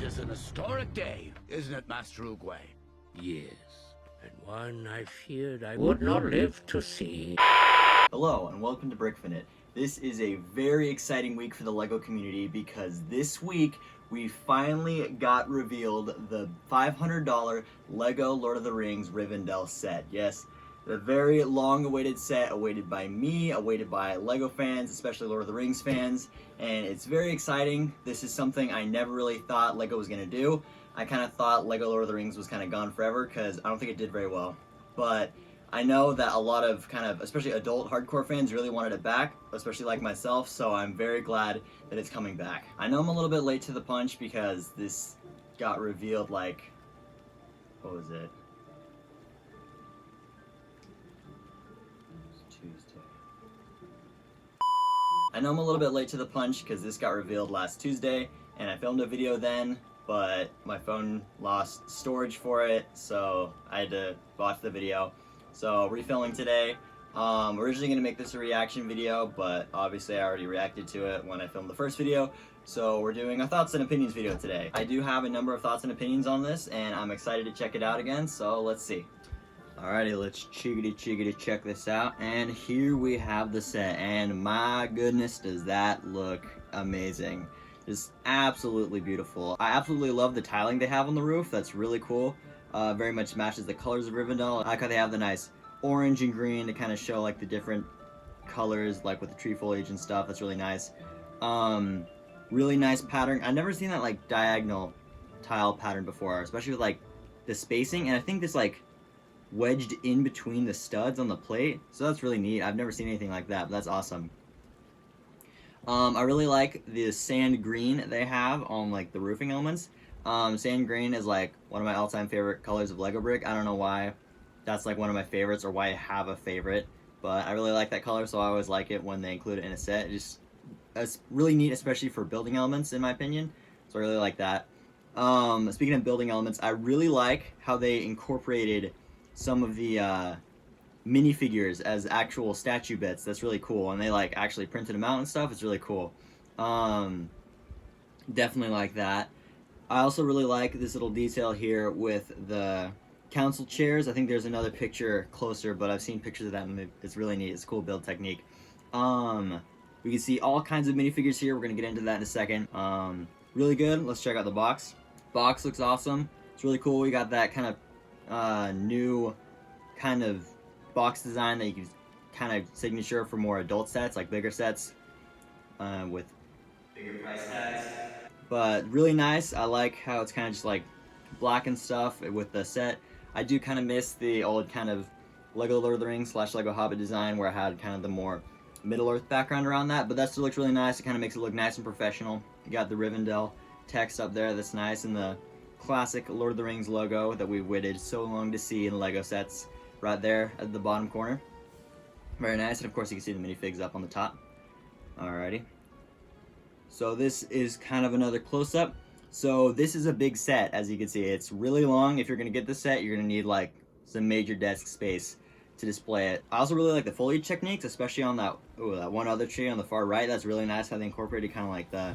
is an historic day, isn't it, Master Uguay? Yes, and one I feared I would not live to see. Hello, and welcome to Brickfinite. This is a very exciting week for the LEGO community because this week we finally got revealed the $500 LEGO Lord of the Rings Rivendell set. Yes, the very long-awaited set, awaited by me, awaited by LEGO fans, especially Lord of the Rings fans, and it's very exciting. This is something I never really thought LEGO was going to do. I kind of thought LEGO Lord of the Rings was kind of gone forever because I don't think it did very well. But I know that a lot of especially adult hardcore fans really wanted it back, especially like myself, so I'm very glad that it's coming back. I know I'm a little bit late to the punch because this got revealed like, what was it? Tuesday. I know I'm a little bit late to the punch because this got revealed last Tuesday, and I filmed a video then, but my phone lost storage for it, so I had to watch the video. So refilming today. Originally going to make this a reaction video, but obviously I already reacted to it when I filmed the first video. So we're doing a thoughts and opinions video today. I do have a number of thoughts and opinions on this, and I'm excited to check it out again, so let's see. Alrighty, let's chiggity check this out. And here we have the set, and my goodness, does that look amazing. Just absolutely beautiful. I absolutely love the tiling they have on the roof. That's really cool. Very much matches the colors of Rivendell. I like how they have the nice orange and green to kind of show like the different colors, like with the tree foliage and stuff. That's really nice. Really nice pattern. I've never seen that like diagonal tile pattern before, especially with like the spacing. And I think this like wedged in between the studs on the plate. So that's really neat. I've never seen anything like that, but that's awesome. I really like the sand green they have on like the roofing elements. Sand green is like one of my all-time favorite colors of Lego brick. I don't know why that's like one of my favorites or why I have a favorite, but I really like that color, so I always like it when they include it in a set. It's really neat, especially for building elements in my opinion, so I really like that. Speaking of building elements, I really like how they incorporated some of the minifigures as actual statue bits. That's really cool, and they like actually printed them out and stuff. It's really cool. Definitely like that. I also really like this little detail here with the council chairs. I think there's another picture closer, but I've seen pictures of that and it's really neat. It's a cool build technique. We can see all kinds of minifigures here. We're gonna get into that in a second. Really good. Let's check out the box. Box looks awesome. It's really cool. We got that kind of new kind of box design that you can kind of signature for more adult sets, like bigger sets with bigger price tags. But really nice. I like how it's kind of just like black and stuff with the set. I do kind of miss the old kind of Lego Lord of the Rings / Lego Hobbit design where I had kind of the more Middle-earth background around that, but that still looks really nice. It kind of makes it look nice and professional. You got the Rivendell text up there, that's nice, and the classic Lord of the Rings logo that we waited so long to see in Lego sets right there at the bottom corner. Very nice, and of course you can see the minifigs up on the top. Alrighty. So this is kind of another close-up. So this is a big set, as you can see. It's really long. If you're going to get this set, you're going to need like some major desk space to display it. I also really like the foliage techniques, especially on that one other tree on the far right. That's really nice how they incorporated kind of like the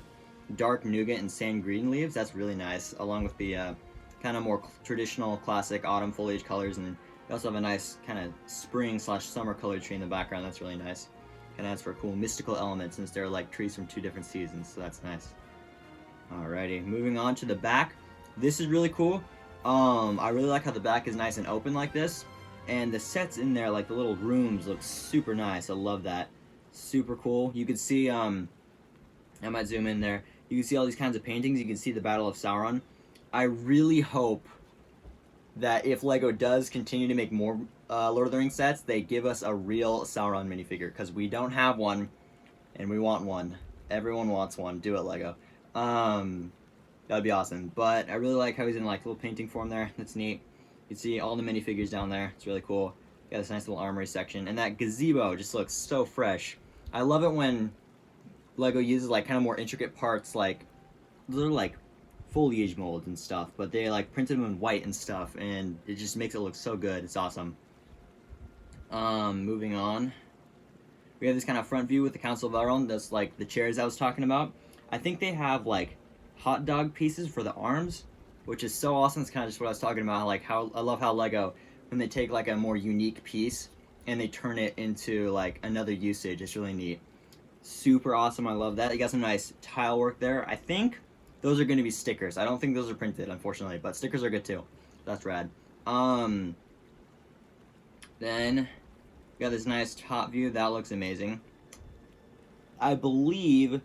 dark nougat and sand green leaves. That's really nice, along with the kind of more traditional classic autumn foliage colors. And you also have a nice kind of spring / summer colored tree in the background. That's really nice. Kind of adds for a cool mystical element since they're like trees from 2 different seasons, so that's nice. Alrighty, moving on to the back. This is really cool. I really like how the back is nice and open like this, and the sets in there, like the little rooms, look super nice. I love that. Super cool. You can see, I might zoom in there. You can see all these kinds of paintings. You can see the Battle of Sauron. I really hope that if LEGO does continue to make more Lord of the Rings sets, they give us a real Sauron minifigure, because we don't have one, and we want one. Everyone wants one. Do it, LEGO. That'd be awesome. But I really like how he's in like little painting form there. That's neat. You can see all the minifigures down there. It's really cool. Got this nice little armory section, and that gazebo just looks so fresh. I love it when LEGO uses like kind of more intricate parts, like little like foliage molds and stuff, but they like printed them in white and stuff, and it just makes it look so good. It's awesome. Moving on, we have this kind of front view with the Council of Elrond. That's like the chairs I was talking about. I think they have like hot dog pieces for the arms, which is so awesome. It's kind of just what I was talking about, like how I love how Lego, when they take like a more unique piece and they turn it into like another usage. It's really neat. Super awesome. I love that. You got some nice tile work there. I think those are going to be stickers. I don't think those are printed, unfortunately, but stickers are good too. That's rad. Then we got this nice top view. That looks amazing. I believe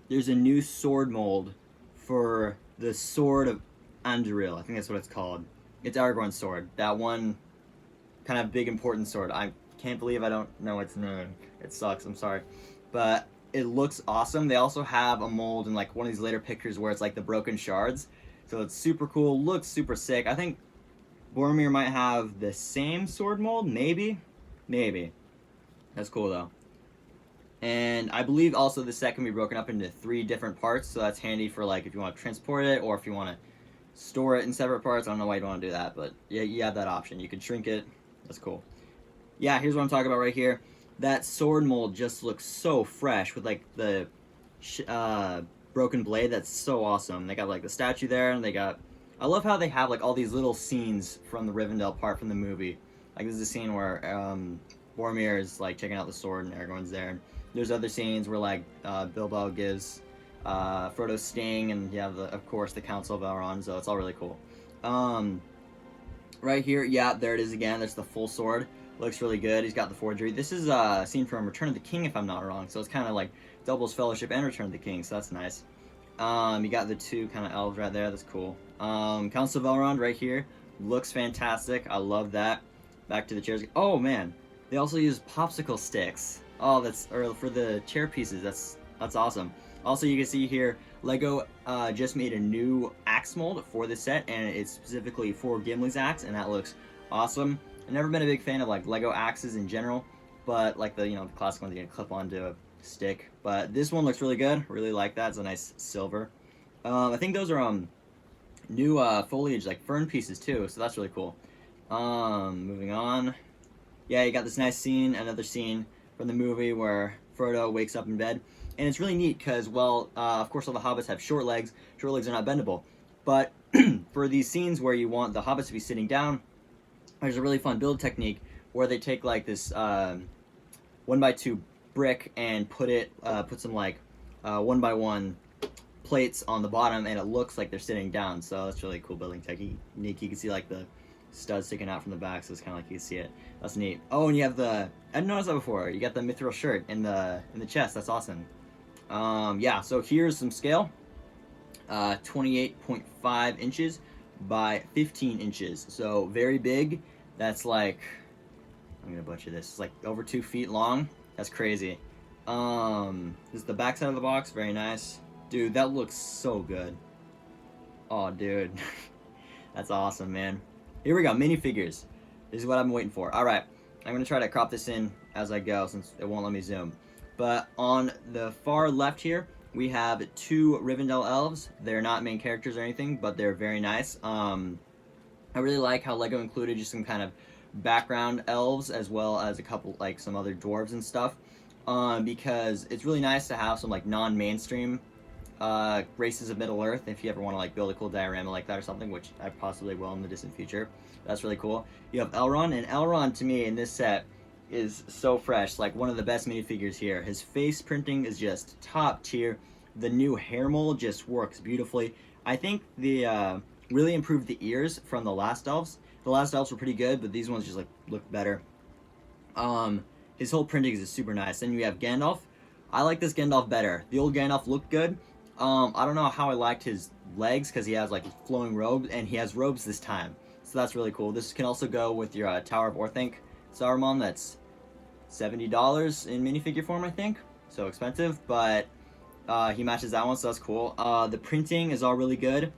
there's a new sword mold for the Sword of Anduril. I think that's what it's called. It's Aragorn's sword. That one kind of big important sword. I can't believe I don't know its name. It sucks. I'm sorry. But it looks awesome. They also have a mold in like one of these later pictures where it's like the broken shards. So it's super cool. Looks super sick. I think Boromir might have the same sword mold. Maybe. That's cool though. And I believe also the set can be broken up into 3 different parts, so that's handy for like if you want to transport it or if you want to store it in separate parts. I don't know why you want to do that, but yeah, you have that option. You can shrink it. That's cool. Yeah, here's what I'm talking about right here. That sword mold just looks so fresh with like the broken blade. That's so awesome. They got like the statue there, and they got... I love how they have like all these little scenes from the Rivendell part from the movie. Like this is a scene where Boromir is like checking out the sword and Aragorn's there. There's other scenes where like Bilbo gives Frodo Sting, and you have of course the Council of Elrond, so it's all really cool. Right here, yeah, there it is again. That's the full sword. Looks really good. He's got the forgery. This is a scene from Return of the King, if I'm not wrong. So it's kind of like doubles Fellowship and Return of the King, so that's nice. You got the 2 kind of elves right there. That's cool. Council of Elrond right here. Looks fantastic. I love that. Back to the chairs. Oh man, they also use popsicle sticks. Oh, for the chair pieces. That's awesome. Also, you can see here, Lego just made a new axe mold for this set, and it's specifically for Gimli's axe, and that looks awesome. I've never been a big fan of like Lego axes in general, but like the the classic ones you can clip onto a stick. But this one looks really good. Really like that. It's a nice silver. I think those are new foliage, like fern pieces too, so that's really cool. Moving on. Yeah, you got this nice scene, another scene from the movie where Frodo wakes up in bed. And it's really neat because, well, of course all the hobbits have short legs. Short legs are not bendable. But for these scenes where you want the hobbits to be sitting down, there's a really fun build technique where they take like this 1x2 brick and put some like 1x1 plates on the bottom, and it looks like they're sitting down. So that's really cool building technique. You can see like the studs sticking out from the back, so it's kind of like you can see it. That's neat. Oh, and you have I didn't notice that before. You got the mithril shirt in the chest. That's awesome. Yeah, so here's some scale. 28.5 inches by 15 inches. So very big. That's like, I'm gonna butcher this. It's like over 2 feet long. That's crazy. This is the back side of the box. Very nice. Dude, that looks so good. Oh, dude. That's awesome, man. Here we go, minifigures. This is what I've been waiting for. Alright, I'm going to try to crop this in as I go since it won't let me zoom. But on the far left here, we have 2 Rivendell elves. They're not main characters or anything, but they're very nice. I really like how Lego included just some kind of background elves as well as a couple, like some other dwarves and stuff. Because it's really nice to have some like non-mainstream races of Middle Earth if you ever want to like build a cool diorama like that or something, which I possibly will in the distant future. That's really cool. You have Elrond, and Elrond to me in this set is so fresh, like one of the best minifigures here. His face printing is just top tier. The new hair mold just works beautifully. I think the really improved the ears from the last elves. The last elves were pretty good, but these ones just like look better. His whole printing is super nice. Then you have Gandalf. I like this Gandalf better. The old Gandalf looked good. I don't know how I liked his legs because he has like flowing robes, and he has robes this time. So that's really cool. This can also go with your Tower of Orthanc Saruman. That's $70 in minifigure form, I think. So expensive, but he matches that one, so that's cool. The printing is all really good.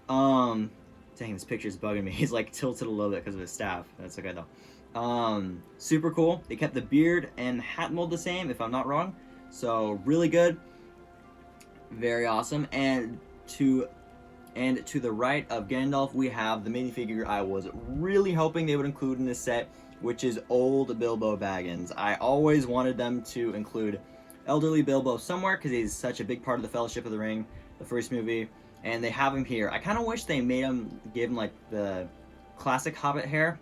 Dang, this picture is bugging me. He's like tilted a little bit because of his staff. That's okay though. Super cool. They kept the beard and hat mold the same, if I'm not wrong. So really good. Very awesome. And to the right of Gandalf, we have the minifigure I was really hoping they would include in this set, which is old Bilbo Baggins. I always wanted them to include elderly Bilbo somewhere because he's such a big part of the Fellowship of the Ring, the first movie, and they have him here. I kind of wish they gave him like the classic Hobbit hair,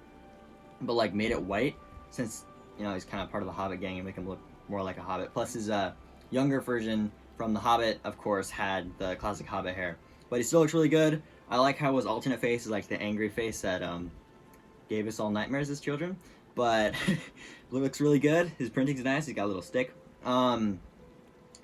but like made it white, since he's kind of part of the Hobbit gang, and make him look more like a Hobbit. Plus his younger version from the Hobbit, of course, had the classic Hobbit hair, but he still looks really good. I like how his alternate face is like the angry face that gave us all nightmares as children, but looks really good. His printing's nice. He's got a little stick.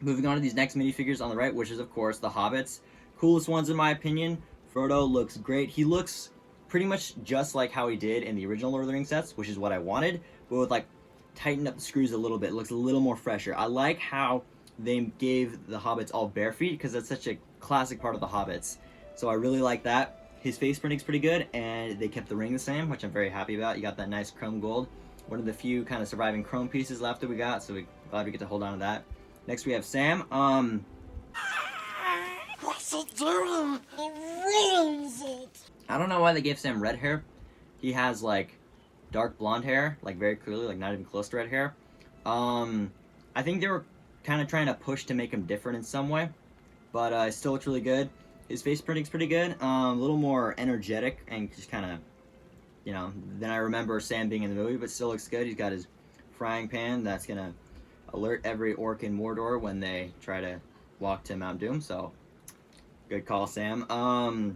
Moving on to these next minifigures on the right, which is of course the Hobbits. Coolest ones in my opinion. Frodo looks great. He looks pretty much just like how he did in the original Lord of the Rings sets, which is what I wanted, but with like tightened up the screws a little bit. It looks a little more fresher. I like how they gave the Hobbits all bare feet, because that's such a classic part of the Hobbits. So I really like that. His face printing's pretty good, and they kept the ring the same, which I'm very happy about. You got that nice chrome gold. One of the few kind of surviving chrome pieces left that we got, so we're glad we get to hold on to that. Next we have Sam. What's it doing? It ruins it. I don't know why they gave Sam red hair. He has like dark blonde hair, like very clearly, like not even close to red hair. I think they were kind of trying to push to make him different in some way, but it still looks really good. His face printing's pretty good, a little more energetic and just kind of, than I remember Sam being in the movie, but still looks good. He's got his frying pan that's gonna alert every orc in Mordor when they try to walk to Mount Doom, so good call, Sam.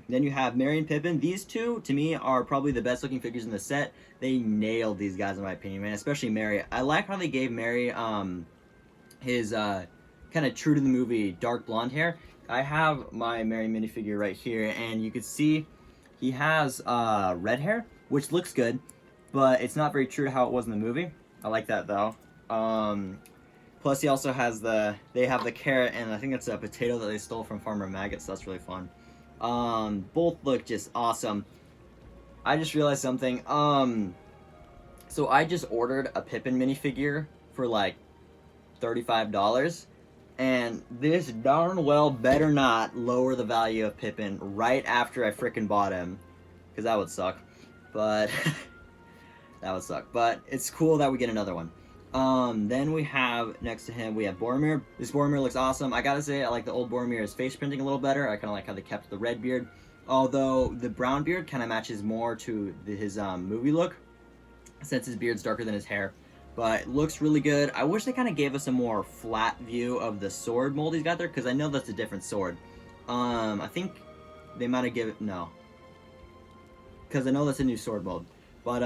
Then you have Merry and Pippin. These two, to me, are probably the best looking figures in the set. They nailed these guys, in my opinion, man, especially Merry. I like how they gave Merry his kind of true to the movie dark blonde hair. I have my Merry minifigure right here, and you can see he has red hair, which looks good, but it's not very true to how it was in the movie. I like that, though. Plus, he also has they have the carrot, and I think it's a potato that they stole from Farmer Maggot, so that's really fun. Both look just awesome. I just realized something. So I just ordered a Pippin minifigure for like $35, and this darn well better not lower the value of Pippin right after I frickin' bought him, because that would suck. But that would suck. But it's cool that we get another one. Then we have, next to him, we have Boromir. This Boromir looks awesome. I gotta say, I like the old Boromir's face printing a little better. I kind of like how they kept the red beard, although the brown beard kind of matches more to his movie look, since his beard's darker than his hair. But it looks really good. I wish they kind of gave us a more flat view of the sword mold he's got there, because I know that's a different sword. I think they might have given, no, because I know that's a new sword mold. But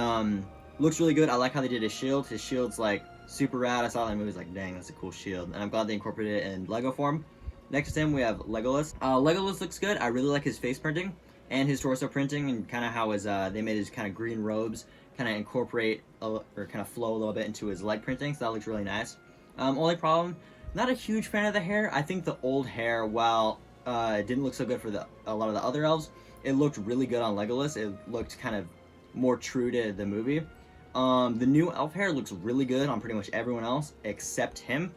looks really good. I like how they did his shield. His shield's like super rad. I saw that in the movie, like, dang, that's a cool shield. And I'm glad they incorporated it in Lego form. Next to him, we have Legolas. Legolas looks good. I really like his face printing and his torso printing, and kind of how his they made his kind of green robes kind of incorporate or kind of flow a little bit into his leg printing. So that looks really nice. Only problem, not a huge fan of the hair. I think the old hair, while it didn't look so good for a lot of the other elves, it looked really good on Legolas. It looked kind of more true to the movie. The new elf hair looks really good on pretty much everyone else except him.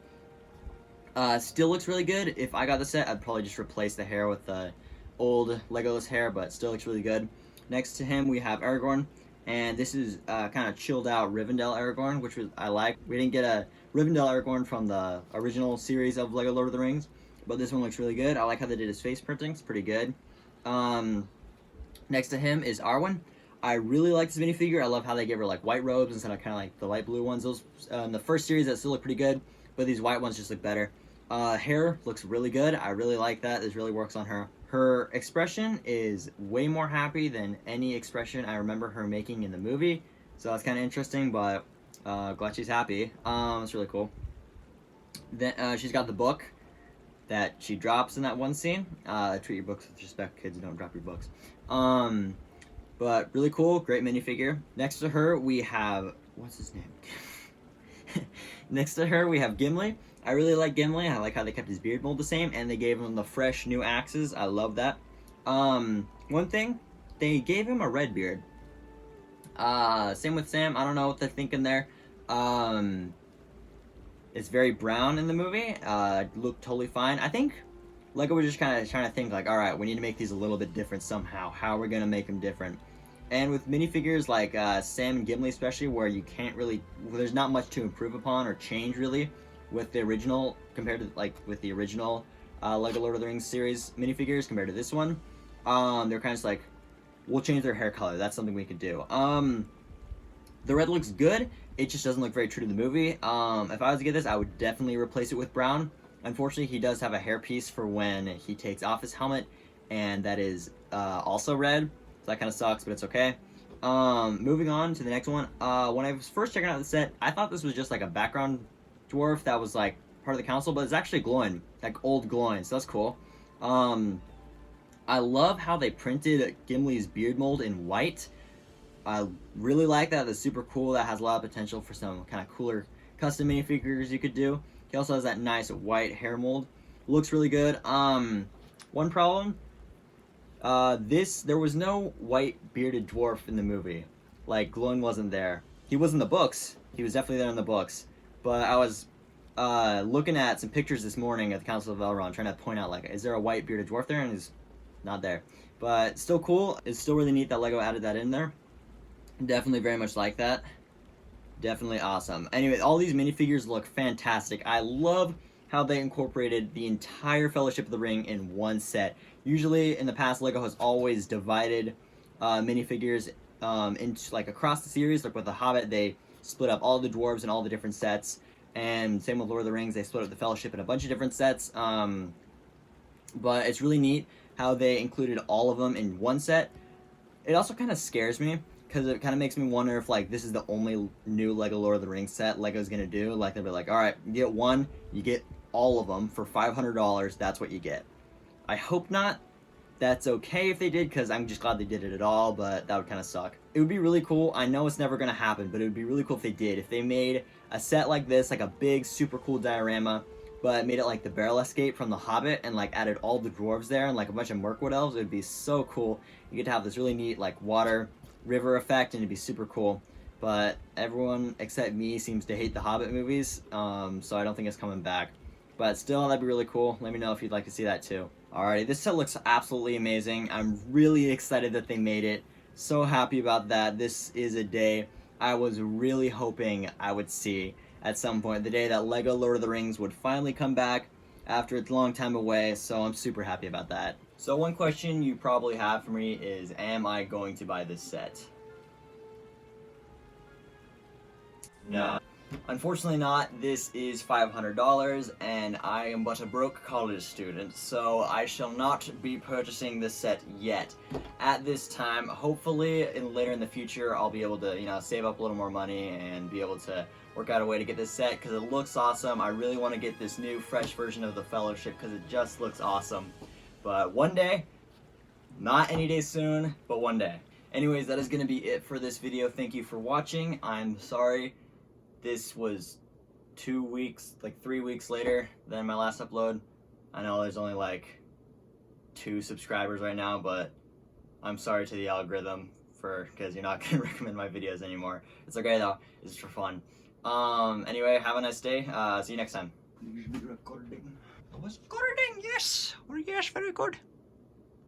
Still looks really good. If I got the set, I'd probably just replace the hair with the old Legolas hair, but still looks really good. Next to him, we have Aragorn, and this is kind of chilled out Rivendell Aragorn, which I like. We didn't get a Rivendell Aragorn from the original series of Lego Lord of the Rings, but this one looks really good. I like how they did his face printing. It's pretty good. Next to him is Arwen. I really like this minifigure. I love how they give her like white robes instead of kind of like the light blue ones. Those in the first series that still look pretty good, but these white ones just look better. Hair looks really good. I really like that. This really works on her. Her expression is way more happy than any expression I remember her making in the movie. So that's kind of interesting, but glad she's happy. It's really cool. Then she's got the book that she drops in that one scene. Treat your books with respect, kids. Don't drop your books. But really cool, great minifigure. Next to her, we have, what's his name? Next to her, we have Gimli. I really like Gimli. I like how they kept his beard mold the same, and they gave him the fresh new axes. I love that. One thing, they gave him a red beard. Same with Sam. I don't know what they're thinking there. It's very brown in the movie. Looked totally fine. I think Lego was just kind of trying to think like, all right, we need to make these a little bit different somehow. How are we going to make them different? And with minifigures like Sam and Gimli especially, where you can't really, there's not much to improve upon or change really with the original compared to like with the original Lego Lord of the Rings series minifigures compared to this one. They're kind of just like, we'll change their hair color. That's something we could do. The red looks good. It just doesn't look very true to the movie. If I was to get this, I would definitely replace it with brown. Unfortunately, he does have a hairpiece for when he takes off his helmet, and that is also red. So that kind of sucks, but it's okay. Moving on to the next one. When I was first checking out the set, I thought this was just like a background dwarf that was like part of the council, but it's actually glowing, like old glowing, so that's cool. I love how they printed Gimli's beard mold in white. I really like that. That's super cool. That has a lot of potential for some kind of cooler custom minifigures you could do. He also has that nice white hair mold. Looks really good. One problem. There was no white bearded dwarf in the movie. Like, glowing wasn't there. He was in the books. He was definitely there in the books. But I was looking at some pictures this morning at the Council of Elrond, trying to point out, like, is there a white bearded dwarf there? And he's not there. But still cool. It's still really neat that LEGO added that in there. Definitely very much like that. Definitely awesome. Anyway, all these minifigures look fantastic. I love how they incorporated the entire Fellowship of the Ring in one set. Usually, in the past, LEGO has always divided minifigures into, like, across the series. Like with The Hobbit, they split up all the dwarves in all the different sets. And same with Lord of the Rings, they split up the Fellowship in a bunch of different sets. But it's really neat how they included all of them in one set. It also kind of scares me, because it kind of makes me wonder if, like, this is the only new LEGO Lord of the Rings set LEGO's gonna do. Like, they'll be like, alright, you get one, you get all of them for $500, that's what you get. I hope not. That's okay if they did, because I'm just glad they did it at all, but that would kind of suck. It would be really cool. I know it's never gonna happen, but it would be really cool if they did. If they made a set like this, like a big, super cool diorama, but made it like the Barrel Escape from The Hobbit, and like added all the dwarves there, and like a bunch of Mirkwood elves, it would be so cool. You get to have this really neat, like, water river effect, and it'd be super cool. But everyone except me seems to hate the Hobbit movies, so I don't think it's coming back. But still, that'd be really cool. Let me know if you'd like to see that too. Alrighty, this set looks absolutely amazing. I'm really excited that they made it. So happy about that. This is a day I was really hoping I would see at some point. The day that LEGO Lord of the Rings would finally come back after its long time away, so I'm super happy about that. So one question you probably have for me is, am I going to buy this set? No. Unfortunately not. This is $500, and I am but a broke college student, so I shall not be purchasing this set yet. At this time, hopefully later in the future, I'll be able to, you know, save up a little more money and be able to work out a way to get this set, because it looks awesome. I really want to get this new, fresh version of the Fellowship, because it just looks awesome. But one day, not any day soon, but one day. Anyways, that is going to be it for this video. Thank you for watching. I'm sorry this was 2 weeks, like 3 weeks later than my last upload. I know there's only like 2 subscribers right now, but I'm sorry to the algorithm because you're not going to recommend my videos anymore. It's okay though, it's for fun. Anyway, have a nice day. See you next time. I was recording, yes. Oh yes, very good.